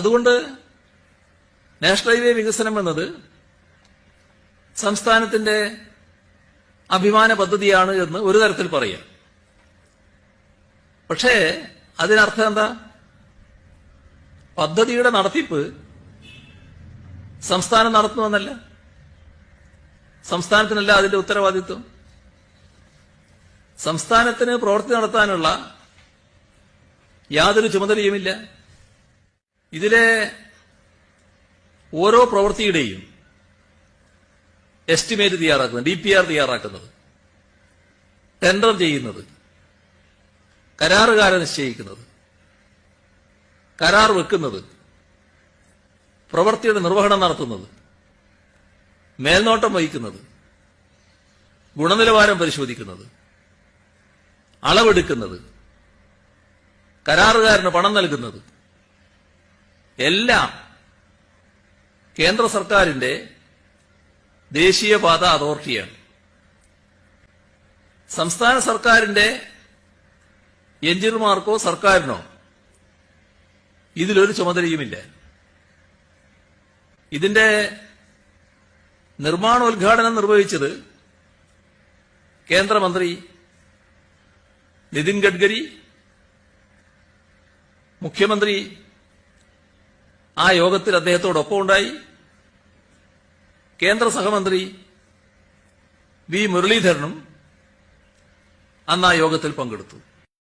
അതുകൊണ്ട് national highway വികസനം എന്നത് സംസ്ഥാനത്തിന്റെ അഭിമാന പദ്ധതിയാണ് എന്ന് ഒരു തരത്തിൽ പറയാം. പക്ഷേ അതിനർത്ഥം എന്താ? പദ്ധതിയുടെ നടത്തിപ്പ് സംസ്ഥാനം നടത്തുമെന്നല്ല. സംസ്ഥാനത്തിനല്ല അതിന്റെ ഉത്തരവാദിത്വം. സംസ്ഥാനത്തിന് പ്രവൃത്തി നടത്താനുള്ള യാതൊരു ചുമതലയുമില്ല. ഇതിലെ ഓരോ പ്രവൃത്തിയുടെയും എസ്റ്റിമേറ്റ് തയ്യാറാക്കുന്നത്, DPR തയ്യാറാക്കുന്നത്, ടെൻഡർ ചെയ്യുന്നത്, കരാറുകാരെ നിശ്ചയിക്കുന്നത്, കരാർ വെക്കുന്നത്, പ്രവൃത്തിയുടെ നിർവഹണം നടത്തുന്നത്, മേൽനോട്ടം വഹിക്കുന്നത്, ഗുണനിലവാരം പരിശോധിക്കുന്നത്, അളവെടുക്കുന്നത്, കരാറുകാരന് പണം നൽകുന്നത് എല്ലാം കേന്ദ്ര സർക്കാരിന്റെ ദേശീയപാത അതോറിറ്റിയാണ്. സംസ്ഥാന സർക്കാരിന്റെ എഞ്ചിനീയർമാർക്കോ സർക്കാരിനോ ഇതിലൊരു ചുമതലയുമില്ല. ഇതിന്റെ നിർമ്മാണോദ്ഘാടനം നിർവഹിച്ചത് കേന്ദ്രമന്ത്രി നിതിൻ ഗഡ്കരി. മുഖ്യമന്ത്രി ആ യോഗത്തിൽ അദ്ദേഹത്തോടൊപ്പം ഉണ്ടായി. കേന്ദ്ര സഹമന്ത്രി വി മുരളീധരനും അന്ന് ആ യോഗത്തിൽ പങ്കെടുത്തു.